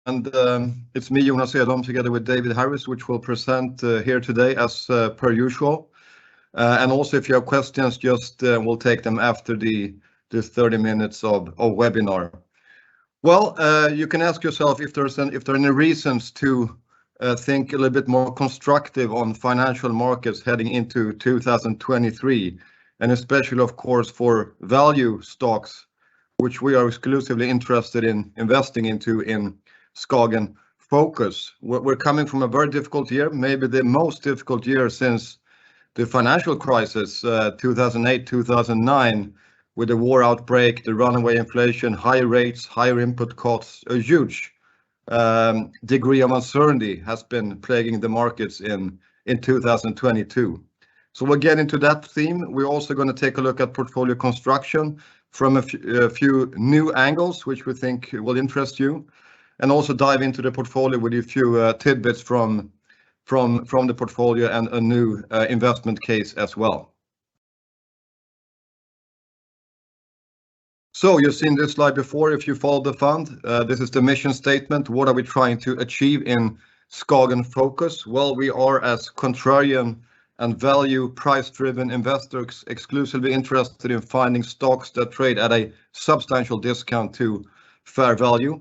And it's me, Jonas Edholm, together with David Harris, which will present here today as per usual. And also, if you have questions, just we'll take them after the 30 minutes of webinar. Well, you can ask yourself if there are any reasons to think a little bit more constructive on financial markets heading into 2023, and especially, of course, for value stocks, which we are exclusively interested in investing into in SKAGEN Focus. We're coming from a very difficult year, maybe the most difficult year since the financial crisis, 2008, 2009, with the war outbreak, the runaway inflation, high rates, higher input costs, a huge degree of uncertainty has been plaguing the markets in 2022. So we'll get into that theme. We're also going to take a look at portfolio construction from a few new angles, which we think will interest you, and also dive into the portfolio with a few tidbits from the portfolio and a new investment case as well. So you've seen this slide before if you follow the fund. This is the mission statement. What are we trying to achieve in SKAGEN Focus? Well, we are, as contrarian and value price-driven investors, exclusively interested in finding stocks that trade at a substantial discount to fair value.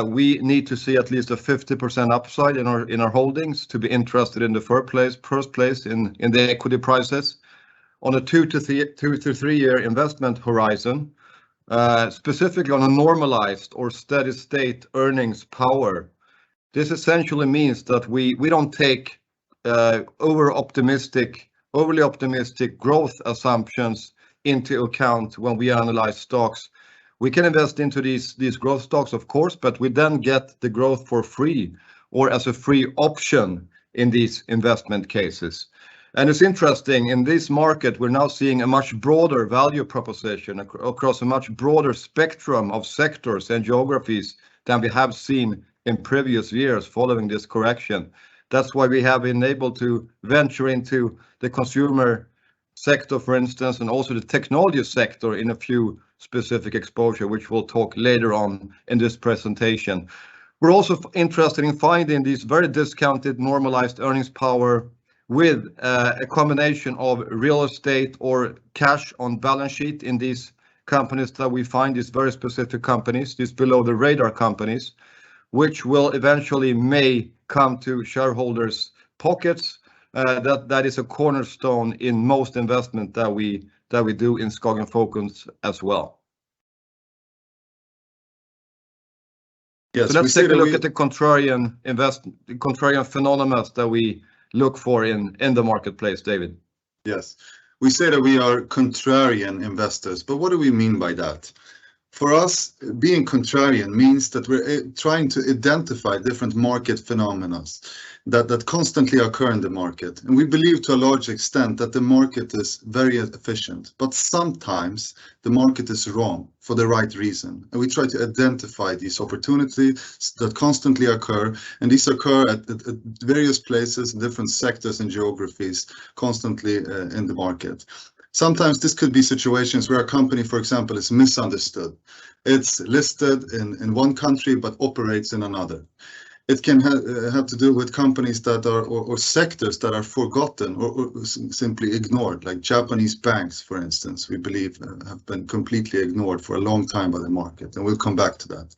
We need to see at least a 50% upside in our holdings to be interested in the first place in the equity prices on a 2 to 3 year investment horizon, specifically on a normalized or steady state earnings power. This essentially means that we don't take overly optimistic growth assumptions into account when we analyze stocks. We can invest into these growth stocks, of course, but we then get the growth for free or as a free option in these investment cases. And it's interesting, in this market, we're now seeing a much broader value proposition across a much broader spectrum of sectors and geographies than we have seen in previous years following this correction. That's why we have been able to venture into the consumer sector, for instance, and also the technology sector in a few specific exposure, which we'll talk later on in this presentation. We're also interested in finding these very discounted normalized earnings power with a combination of real estate or cash on balance sheet in these companies that we find, these very specific companies, these below the radar companies, which will eventually may come to shareholders' pockets. That is a cornerstone in most investment that we do in SKAGEN Focus as well. Yes, so let's take a look at the contrarian phenomena that we look for in the marketplace, David. Yes, we say that we are contrarian investors, but what do we mean by that? For us, being contrarian means that we're trying to identify different market phenomena that constantly occur in the market. And we believe to a large extent that the market is very efficient, but sometimes the market is wrong for the right reason. And we try to identify these opportunities that constantly occur, and these occur at various places, different sectors and geographies constantly in the market. Sometimes this could be situations where a company, for example, is misunderstood. It's listed in one country but operates in another. It can have to do with companies that are or sectors that are forgotten or simply ignored, like Japanese banks, for instance, we believe have been completely ignored for a long time by the market, and we'll come back to that.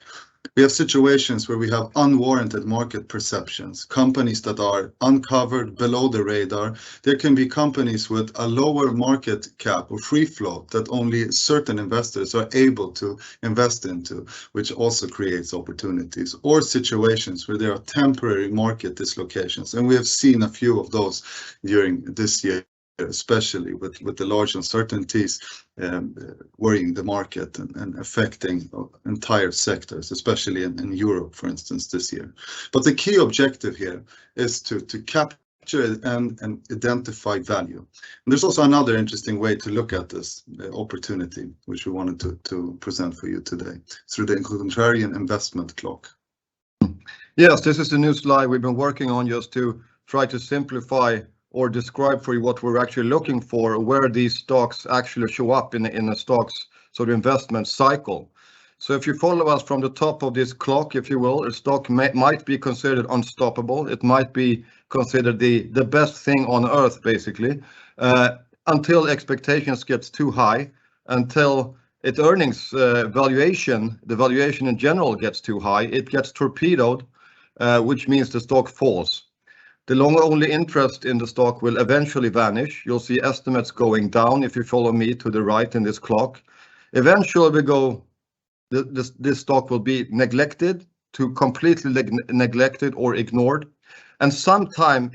We have situations where we have unwarranted market perceptions, companies that are uncovered below the radar. There can be companies with a lower market cap or free float that only certain investors are able to invest into, which also creates opportunities, or situations where there are temporary market dislocations. And we have seen a few of those during this year, especially with the large uncertainties worrying the market and affecting entire sectors, especially in Europe, for instance, this year. But the key objective here is to capture and identify value. And there's also another interesting way to look at this opportunity, which we wanted to present for you today, through the contrarian investment clock. Yes, this is the new slide we've been working on just to try to simplify or describe for you what we're actually looking for, where these stocks actually show up in the stocks sort of investment cycle. So if you follow us from the top of this clock, if you will, a stock might be considered unstoppable. It might be considered the best thing on earth, basically, until expectations gets too high, until its earnings valuation, the valuation in general gets too high, it gets torpedoed, which means the stock falls. The long-only interest in the stock will eventually vanish. You'll see estimates going down if you follow me to the right in this clock. Eventually this stock will be neglected to completely neglected or ignored. And somewhere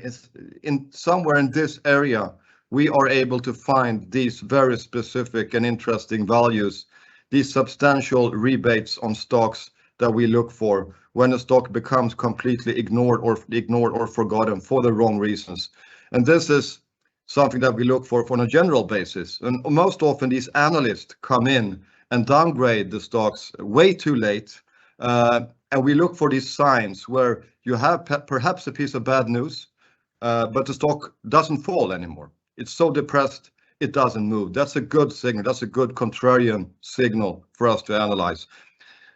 in this area, we are able to find these very specific and interesting values, these substantial rebates on stocks that we look for when a stock becomes completely ignored or forgotten for the wrong reasons. And this is something that we look for on a general basis. And most often these analysts come in and downgrade the stocks way too late. And we look for these signs where you have perhaps a piece of bad news, but the stock doesn't fall anymore. It's so depressed, it doesn't move. That's a good signal. That's a good contrarian signal for us to analyze.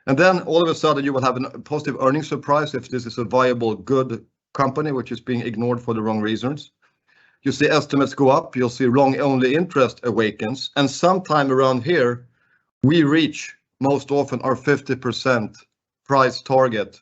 And then all of a sudden you will have a positive earnings surprise if this is a viable, good company, which is being ignored for the wrong reasons. You see estimates go up, you'll see long-only interest awakens, and sometime around here, we reach most often our 50% price target,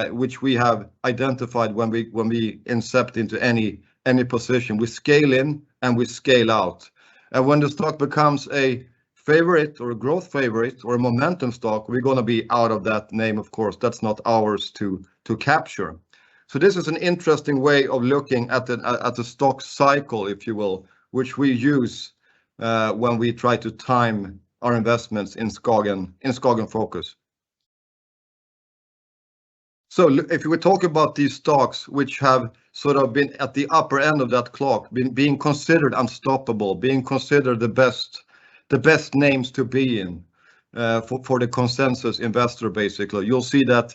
which we have identified when we incept into any position. We scale in and we scale out. And when the stock becomes a favorite or a growth favorite or a momentum stock, we're going to be out of that name, of course. That's not ours to capture. So this is an interesting way of looking at the stock cycle, if you will, which we use when we try to time our investments in SKAGEN Focus. So if we talk about these stocks which have sort of been at the upper end of that clock, being considered unstoppable, being considered the best names to be in for the consensus investor, basically, you'll see that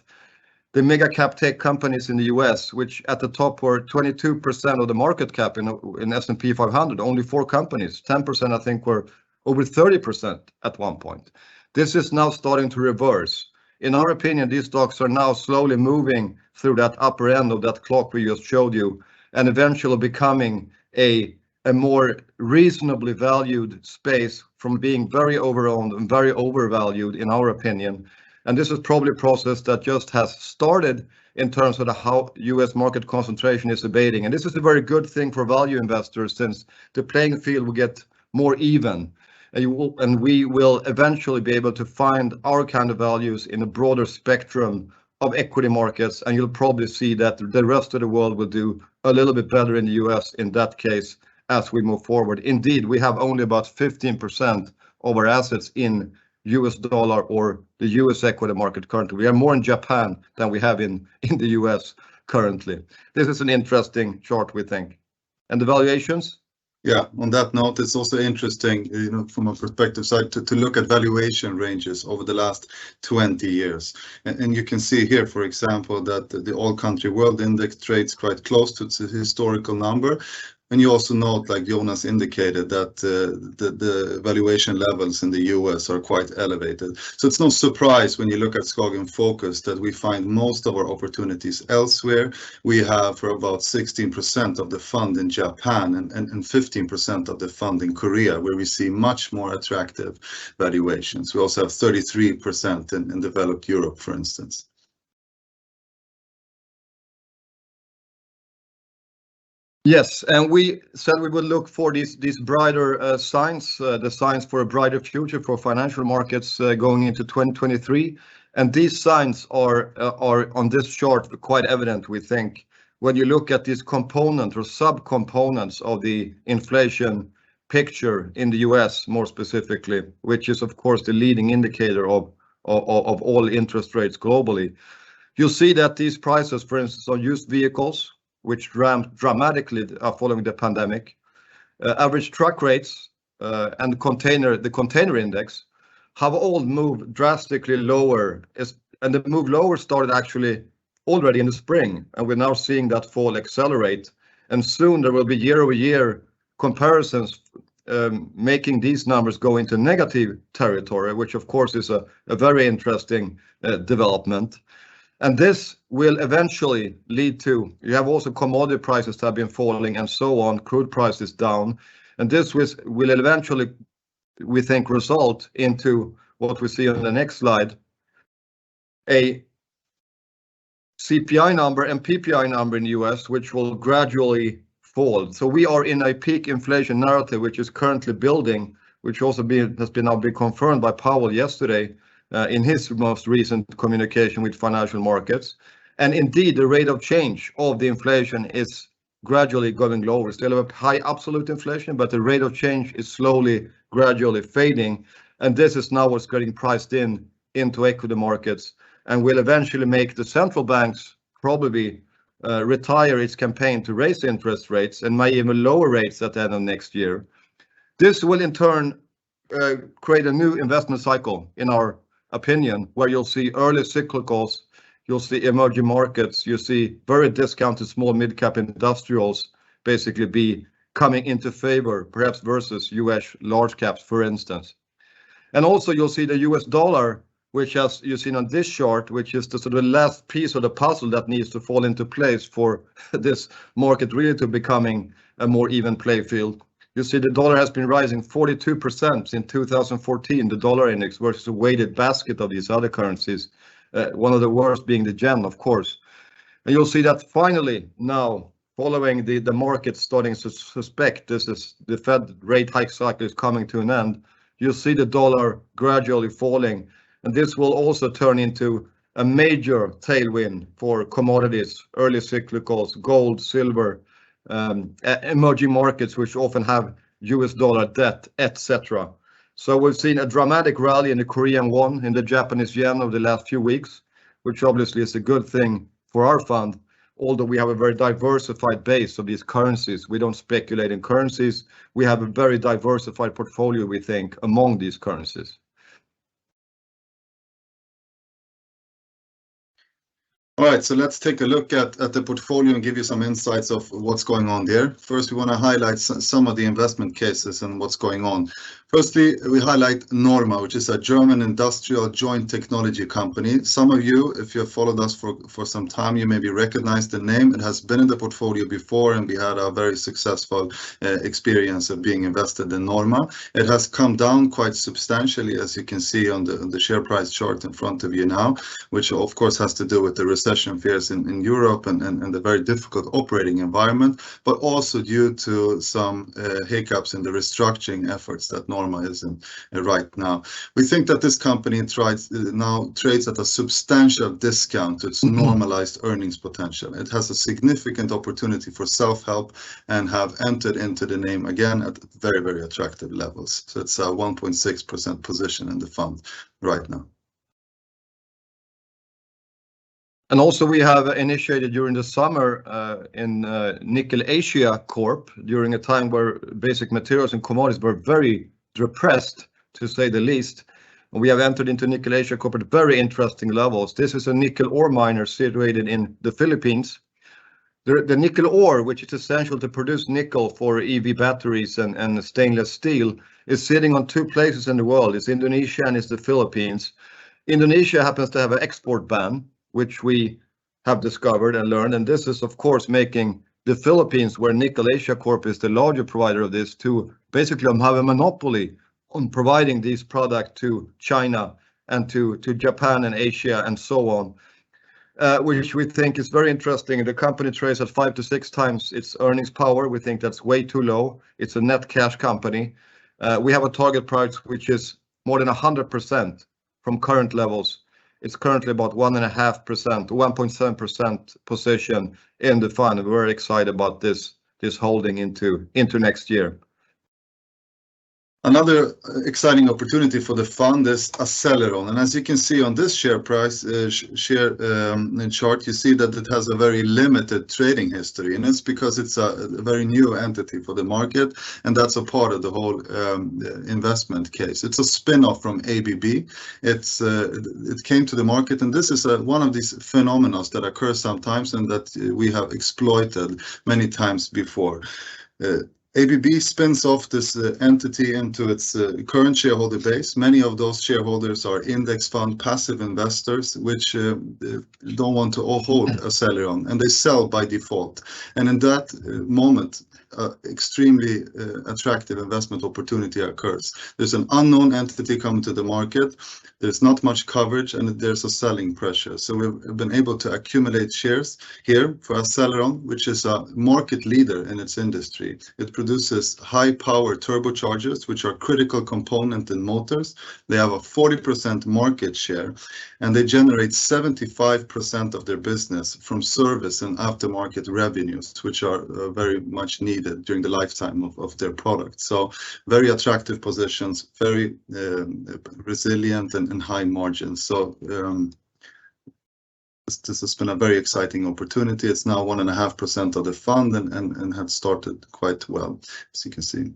the mega cap tech companies in the US, which at the top were 22% of the market cap in S&P 500, only 4 companies, 10% I think were over 30% at one point. This is now starting to reverse. In our opinion, these stocks are now slowly moving through that upper end of that clock we just showed you, and eventually becoming a more reasonably valued space from being very overowned and very overvalued, in our opinion. And this is probably a process that just has started in terms of how US market concentration is abating. And this is a very good thing for value investors, since the playing field will get more even. And we will eventually be able to find our kind of values in a broader spectrum of equity markets. And you'll probably see that the rest of the world will do a little bit better in the US in that case as we move forward. Indeed, we have only about 15% of our assets in US dollar or the US equity market currently. We have more in Japan than we have in the US currently. This is an interesting chart, we think. And the valuations? Yeah, on that note, it's also interesting, from a perspective side, to look at valuation ranges over the last 20 years. And you can see here, for example, that the All Country World Index trades quite close to its historical number. And you also note, like Jonas indicated, that the valuation levels in the US are quite elevated. So it's no surprise when you look at SKAGEN Focus that we find most of our opportunities elsewhere. We have for about 16% of the fund in Japan and 15% of the fund in Korea, where we see much more attractive valuations. We also have 33% in developed Europe, for instance. Yes, and we said we would look for these brighter signs, the signs for a brighter future for financial markets going into 2023. And these signs are on this chart quite evident, we think, when you look at these components or subcomponents of the inflation picture in the US more specifically, which is of course the leading indicator of all interest rates globally. You'll see that these prices, for instance, on used vehicles, which ramped dramatically following the pandemic, average truck rates and the container index have all moved drastically lower. And the move lower started actually already in the spring, and we're now seeing that fall accelerate. And soon there will be year-over-year comparisons making these numbers go into negative territory, which of course is a very interesting development. And this will eventually lead to, you have also commodity prices that have been falling and so on, crude prices down. And this will eventually, we think, result into what we see on the next slide, a CPI number and PPI number in the US, which will gradually fall. So we are in a peak inflation narrative, which is currently building, which also has been now been confirmed by Powell yesterday in his most recent communication with financial markets. And indeed, the rate of change of the inflation is gradually going lower. We still have a high absolute inflation, but the rate of change is slowly, gradually fading. And this is now what's getting priced into equity markets and will eventually make the central banks probably retire its campaign to raise interest rates and may even lower rates at the end of next year. This will in turn create a new investment cycle, in our opinion, where you'll see early cyclicals, you'll see emerging markets, you see very discounted small mid-cap industrials basically be coming into favor, perhaps versus US large caps, for instance. And also you'll see the US dollar, which, as you've seen on this chart, which is the sort of last piece of the puzzle that needs to fall into place for this market really to becoming a more even play field. You see the dollar has been rising 42% in 2014, the dollar index, versus a weighted basket of these other currencies, one of the worst being the yen, of course. And you'll see that finally now, following the market starting to suspect this is the Fed rate hike cycle is coming to an end, you'll see the dollar gradually falling. And this will also turn into a major tailwind for commodities, early cyclicals, gold, silver, emerging markets, which often have US dollar debt, etc. So we've seen a dramatic rally in the Korean won, in the Japanese yen over the last few weeks, which obviously is a good thing for our fund, although we have a very diversified base of these currencies. We don't speculate in currencies. We have a very diversified portfolio, we think, among these currencies. All right, so let's take a look at the portfolio and give you some insights of what's going on there. First, we want to highlight some of the investment cases and what's going on. Firstly, we highlight Norma, which is a German industrial joint technology company. Some of you, if you have followed us for some time, you maybe recognize the name. It has been in the portfolio before, and we had a very successful experience of being invested in Norma. It has come down quite substantially, as you can see on the share price chart in front of you now, which of course has to do with the recession fears in Europe and the very difficult operating environment, but also due to some hiccups in the restructuring efforts that Norma is in right now. We think that this company now trades at a substantial discount to its normalized earnings potential. It has a significant opportunity for self-help and have entered into the name again at very, very attractive levels. So it's a 1.6% position in the fund right now. And also we have initiated during the summer in NIKL Asia Corp, during a time where basic materials and commodities were very depressed, to say the least. And we have entered into NIKL Asia Corp at very interesting levels. This is a nickel ore miner situated in the Philippines. The nickel ore, which is essential to produce nickel for EV batteries and stainless steel, is sitting on two places in the world. It's Indonesia and it's the Philippines. Indonesia happens to have an export ban, which we have discovered and learned. And this is, of course, making the Philippines, where NIKL Asia Corp is the larger provider of this, to basically have a monopoly on providing these products to China and to Japan and Asia and so on, which we think is very interesting. The company trades at 5 to 6 times its earnings power. We think that's way too low. It's a net cash company. We have a target price which is more than 100% from current levels. It's currently about 1.5%, 1.7% position in the fund. We're very excited about this holding into next year. Another exciting opportunity for the fund is Aceleron, and as you can see on this share price chart, you see that it has a very limited trading history, and it's because it's a very new entity for the market, and that's a part of the whole investment case. It's a spin-off from ABB. It came to the market, and this is one of these phenomena that occur sometimes and that we have exploited many times before. ABB spins off this entity into its current shareholder base. Many of those shareholders are index fund passive investors, which don't want to hold Accelleron, and they sell by default. And in that moment, extremely attractive investment opportunity occurs. There's an unknown entity coming to the market. There's not much coverage, and there's a selling pressure. So we've been able to accumulate shares here for Accelleron, which is a market leader in its industry. It produces high power turbochargers, which are critical component in motors. They have a 40% market share, and they generate 75% of their business from service and aftermarket revenues, which are very much needed during the lifetime of their product. So very attractive positions, very resilient and high margins. So this has been a very exciting opportunity. It's now 1.5% of the fund and had started quite well, as you can see.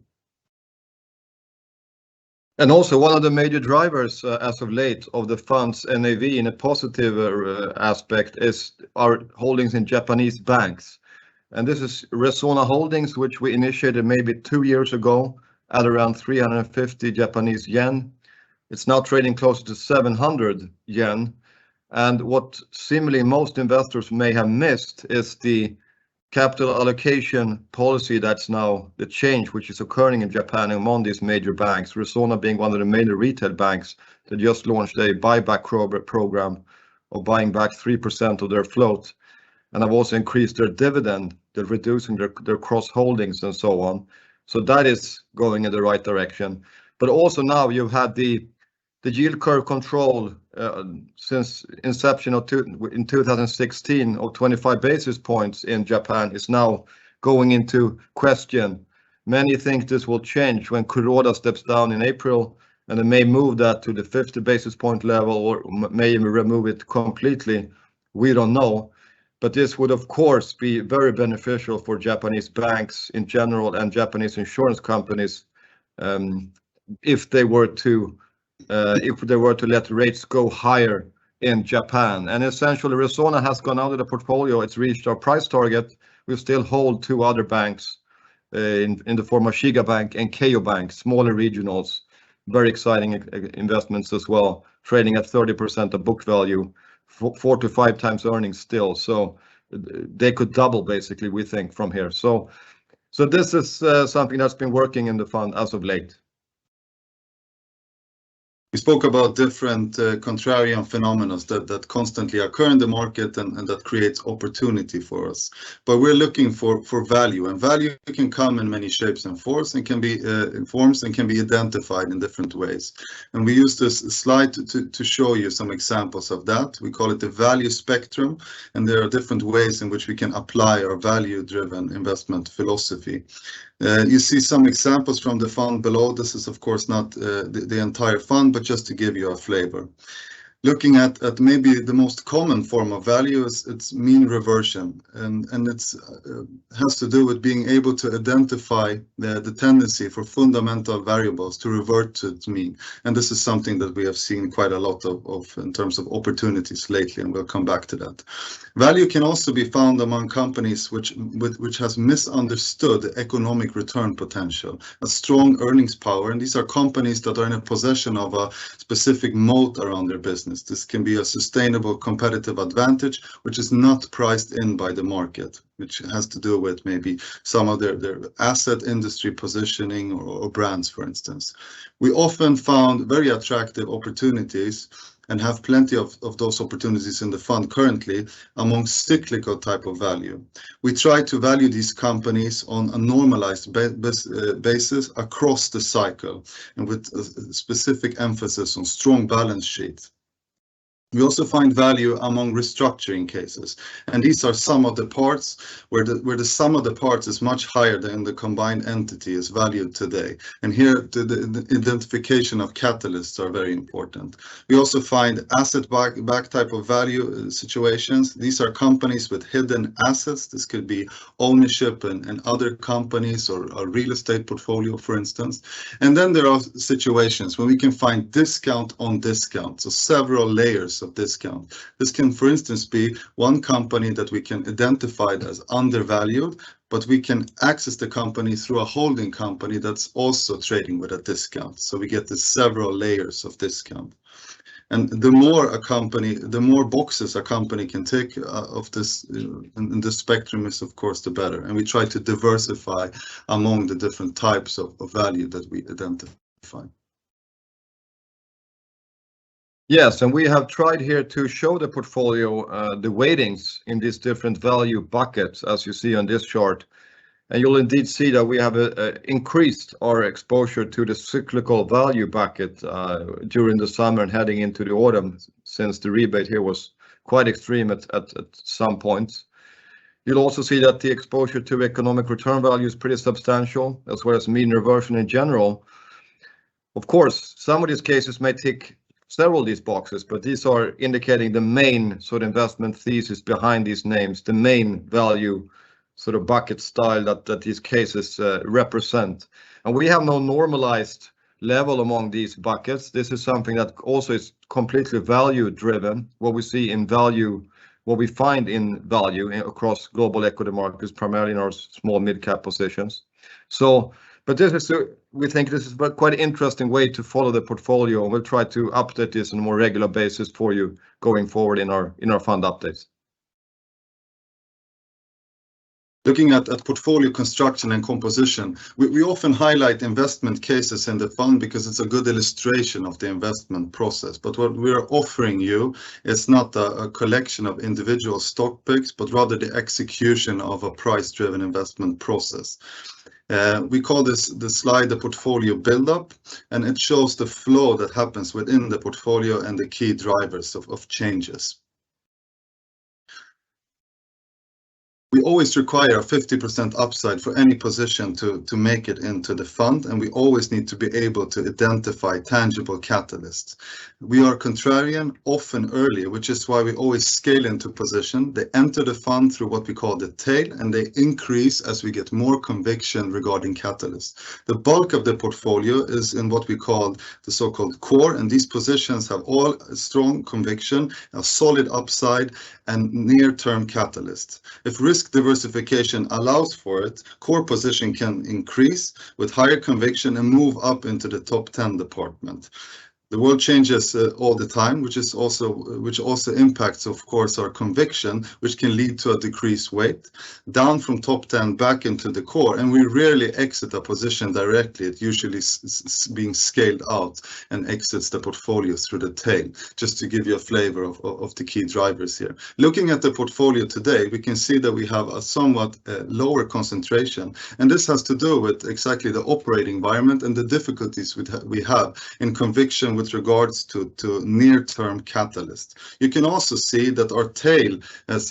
And also one of the major drivers as of late of the fund's NAV in a positive aspect is our holdings in Japanese banks. And this is Resona Holdings, which we initiated maybe 2 years ago at around 350 Japanese yen. It's now trading closer to 700 yen. And what similarly most investors may have missed is the capital allocation policy that's now the change which is occurring in Japan among these major banks, Resona being one of the major retail banks that just launched a buyback program of buying back 3% of their float. And have also increased their dividend, they're reducing their cross holdings and so on. So that is going in the right direction. But also now you've had the yield curve control since inception in 2016 of 25 basis points in Japan is now going into question. Many think this will change when Kuroda steps down in April, and they may move that to the 50 basis point level or may even remove it completely. We don't know. But this would, of course, be very beneficial for Japanese banks in general and Japanese insurance companies if they were to let rates go higher in Japan. And essentially, Resona has gone out of the portfolio. It's reached our price target. We still hold 2 other banks in the form of Shiga Bank and Keio Bank, smaller regionals. Very exciting investments as well, trading at 30% of book value. 4 to 5 times earnings still, so they could double basically, we think, from here. So this is something that's been working in the fund as of late. We spoke about different contrarian phenomena that constantly occur in the market and that creates opportunity for us. But we're looking for value, and value can come in many shapes and forms and can be identified in different ways. And we use this slide to show you some examples of that. We call it the value spectrum, and there are different ways in which we can apply our value-driven investment philosophy. You see some examples from the fund below. This is, of course, not the entire fund, but just to give you a flavor. Looking at maybe the most common form of value is its mean reversion, and it's has to do with being able to identify the tendency for fundamental variables to revert to mean. And this is something that we have seen quite a lot of in terms of opportunities lately, and we'll come back to that. Value can also be found among companies which has misunderstood economic return potential, a strong earnings power, and these are companies that are in a possession of a specific moat around their business. This can be a sustainable competitive advantage, which is not priced in by the market, which has to do with maybe some of their asset industry positioning or brands, for instance. We often found very attractive opportunities and have plenty of those opportunities in the fund currently among cyclical type of value. We try to value these companies on a normalized basis across the cycle and with a specific emphasis on strong balance sheets. We also find value among restructuring cases, and these are some of the parts where the sum of the parts is much higher than the combined entity is valued today. And here the identification of catalysts are very important. We also find asset back type of value situations. These are companies with hidden assets. This could be ownership in other companies or a real estate portfolio, for instance. And then there are situations when we can find discount on discount, so several layers layers of discount. This can, for instance, be one company that we can identify as undervalued, but we can access the company through a holding company that's also trading with a discount. So we get the several layers of discount. And the more boxes a company can take of this in the spectrum is, of course, the better. And we try to diversify among the different types of value that we identify. Yes, and we have tried here to show the portfolio, the weightings in these different value buckets, as you see on this chart. And you'll indeed see that we have increased our exposure to the cyclical value bucket during the summer and heading into the autumn, since the rebate here was quite extreme at some points. You'll also see that the exposure to economic return value is pretty substantial, as well as mean reversion in general. Of course, some of these cases may tick several of these boxes, but these are indicating the main sort of investment thesis behind these names, the main value sort of bucket style that these cases represent. And we have no normalized level among these buckets. This is something that also is completely value driven. What we see in value, what we find in value across global equity markets, primarily in our small mid-cap positions. So, but this is, we think this is quite an interesting way to follow the portfolio, and we'll try to update this on a more regular basis for you going forward in our fund updates. Looking at portfolio construction and composition, we often highlight investment cases in the fund because it's a good illustration of the investment process. But what we're offering you is not a collection of individual stock picks, but rather the execution of a price-driven investment process. We call the slide the portfolio build-up, and it shows the flow that happens within the portfolio and the key drivers of changes. We always require a 50% upside for any position to make it into the fund, and we always need to be able to identify tangible catalysts. We are contrarian, often early, which is why we always scale into position. They enter the fund through what we call the tail, and they increase as we get more conviction regarding catalysts. The bulk of the portfolio is in what we call the so-called core, and these positions have all strong conviction, a solid upside, and near-term catalysts. If risk diversification allows for it, core position can increase with higher conviction and move up into the top 10 department. The world changes all the time, which also impacts, of course, our conviction, which can lead to a decreased weight, down from top 10 back into the core, and we rarely exit a position directly. It usually being scaled out and exits the portfolio through the tail, just to give you a flavor of the key drivers here. Looking at the portfolio today, we can see that we have a somewhat lower concentration, and this has to do with exactly the operating environment and the difficulties we have in conviction with regards to near-term catalyst. You can also see that our tail has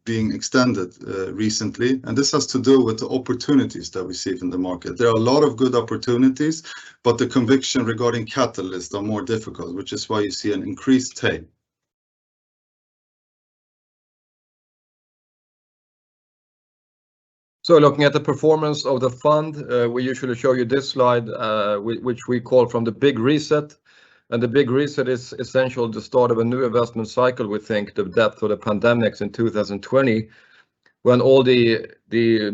being extended recently, and this has to do with the opportunities that we see in the market. There are a lot of good opportunities, but the conviction regarding catalysts are more difficult, which is why you see an increased tail. So looking at the performance of the fund, we usually show you this slide, which we call from the big reset. And the big reset is essential the start of a new investment cycle, we think, the depth of the pandemics in 2020, when all the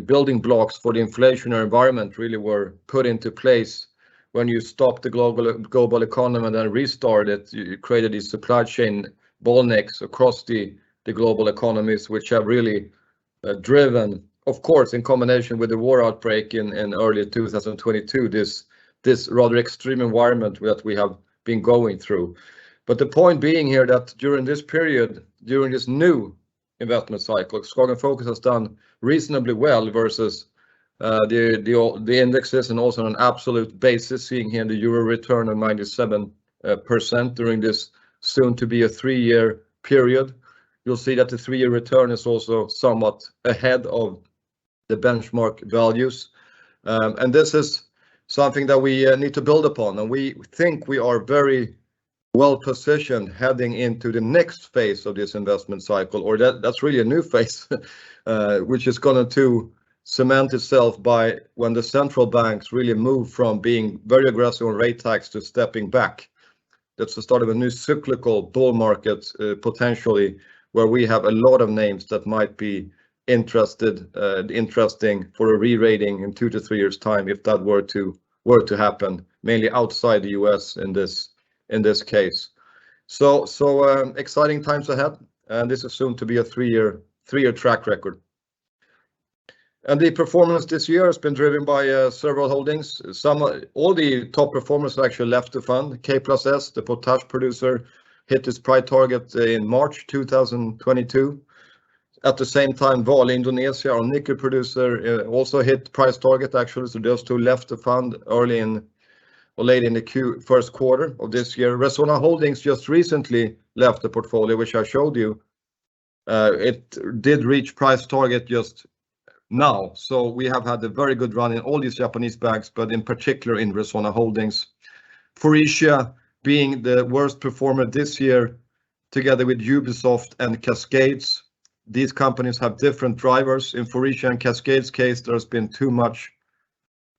building blocks for the inflationary environment really were put into place. When you stopped the global economy and then restarted, you created these supply chain bottlenecks across the global economies, which have really driven, of course, in combination with the war outbreak in early 2022, this rather extreme environment that we have been going through. But the point being here that during this period, during this new investment cycle, SKAGEN Focus has done reasonably well versus the indexes, and also on an absolute basis, seeing here the euro return of 97% during this soon to be a 3-year period. You'll see that the 3-year return is also somewhat ahead of the benchmark values. And this is something that we need to build upon. And we think we are very well positioned heading into the next phase of this investment cycle, or that's really a new phase, which is going to cement itself by when the central banks really move from being very aggressive on rate hikes to stepping back. That's the start of a new cyclical bull market, potentially, where we have a lot of names that might be interesting for a re-rating in 2 to 3 years' time, if that were to happen, mainly outside the US in this case. So exciting times ahead, and this is soon to be a 3-year track record. And the performance this year has been driven by several holdings. All the top performers actually left the fund. K+S, the potash producer, hit its price target in March 2022. At the same time, Vale Indonesia, our nickel producer, also hit price target actually. So those two left the fund late in the first quarter of this year. Resona Holdings just recently left the portfolio, which I showed you. It did reach price target just now. So we have had a very good run in all these Japanese banks, but in particular in Resona Holdings. Faurecia being the worst performer this year, together with Ubisoft and Cascades. These companies have different drivers. In Faurecia and Cascades case, there's been too much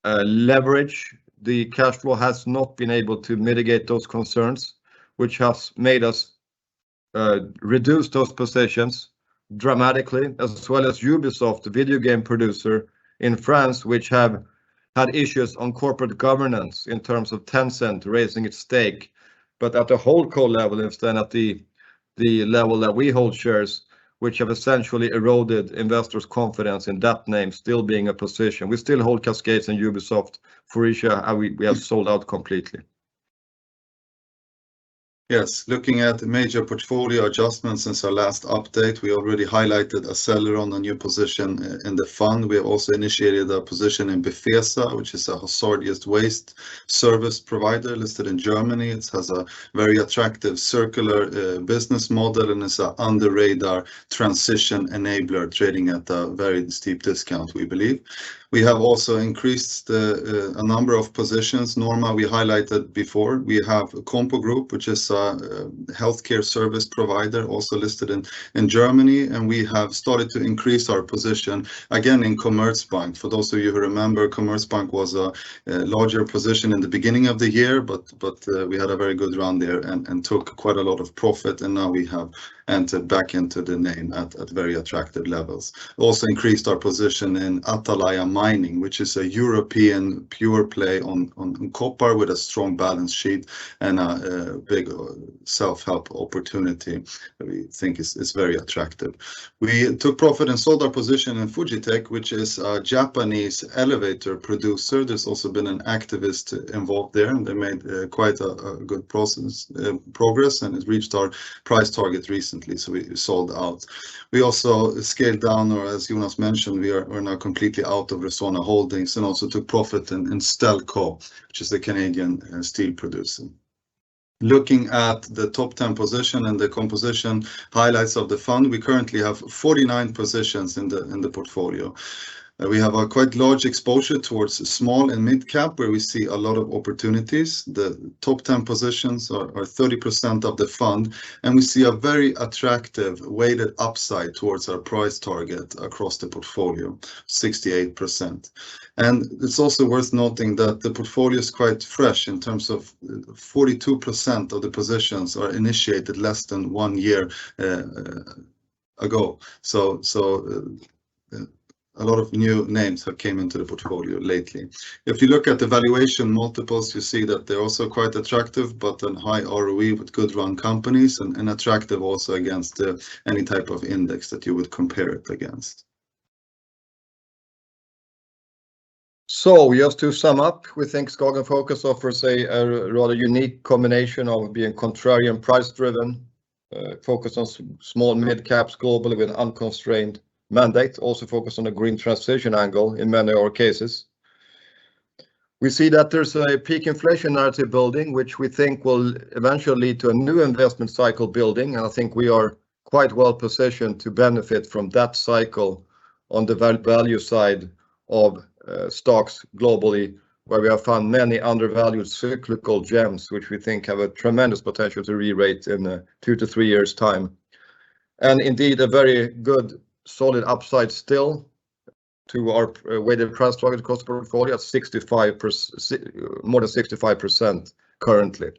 leverage. The cash flow has not been able to mitigate those concerns, which has made us reduce those positions dramatically, as well as Ubisoft, the video game producer in France, which have had issues on corporate governance in terms of Tencent raising its stake. But at the holdco level, instead at the level that we hold shares, which have essentially eroded investors' confidence in that name still being a position. We still hold Cascades and Ubisoft. Faurecia, we have sold out completely. Yes, looking at major portfolio adjustments since our last update, we already highlighted Aceleron, a new position in the fund. We have also initiated a position in Befesa, which is a hazardous waste service provider listed in Germany. It has a very attractive circular business model and is an under-radar transition enabler, trading at a very steep discount, we believe. We have also increased a number of positions. Norma, we highlighted before. We have Compo Group, which is a healthcare service provider, also listed in Germany. And we have started to increase our position again in Commerzbank. For those of you who remember, Commerzbank was a larger position in the beginning of the year, but we had a very good run there and took quite a lot of profit. And now we have entered back into the name at very attractive levels. Also increased our position in Atalaya Mining, which is a European pure play on copper with a strong balance sheet and a big self-help opportunity that we think is very attractive. We took profit and sold our position in Fujitec, which is a Japanese elevator producer. There's also been an activist involved there, and they made quite a good progress, and it reached our price target recently, so we sold out. We also scaled down, or as Jonas mentioned, we're now completely out of Resona Holdings, and also took profit in Stelco, which is the Canadian steel producer. Looking at the top 10 position and the composition highlights of the fund, we currently have 49 positions in the portfolio. We have a quite large exposure towards small and mid cap, where we see a lot of opportunities. The top 10 positions are 30% of the fund, and we see a very attractive weighted upside towards our price target across the portfolio, 68%. And it's also worth noting that the portfolio is quite fresh in terms of 42% of the positions are initiated less than 1 year ago. So a lot of new names have came into the portfolio lately. If you look at the valuation multiples, you see that they're also quite attractive, but a high ROE with good run companies, and attractive also against any type of index that you would compare it against. So just to sum up, we think SKAGEN Focus offers a rather unique combination of being contrarian price driven, focus on small mid caps globally with unconstrained mandate, also focus on the green transition angle in many of our cases. We see that there's a peak inflation narrative building, which we think will eventually lead to a new investment cycle building. And I think we are quite well positioned to benefit from that cycle on the value side of stocks globally, where we have found many undervalued cyclical gems, which we think have a tremendous potential to re-rate in 2 to 3 years' time. And indeed, a very good solid upside still to our weighted price target across the portfolio at 65%, more than 65% currently.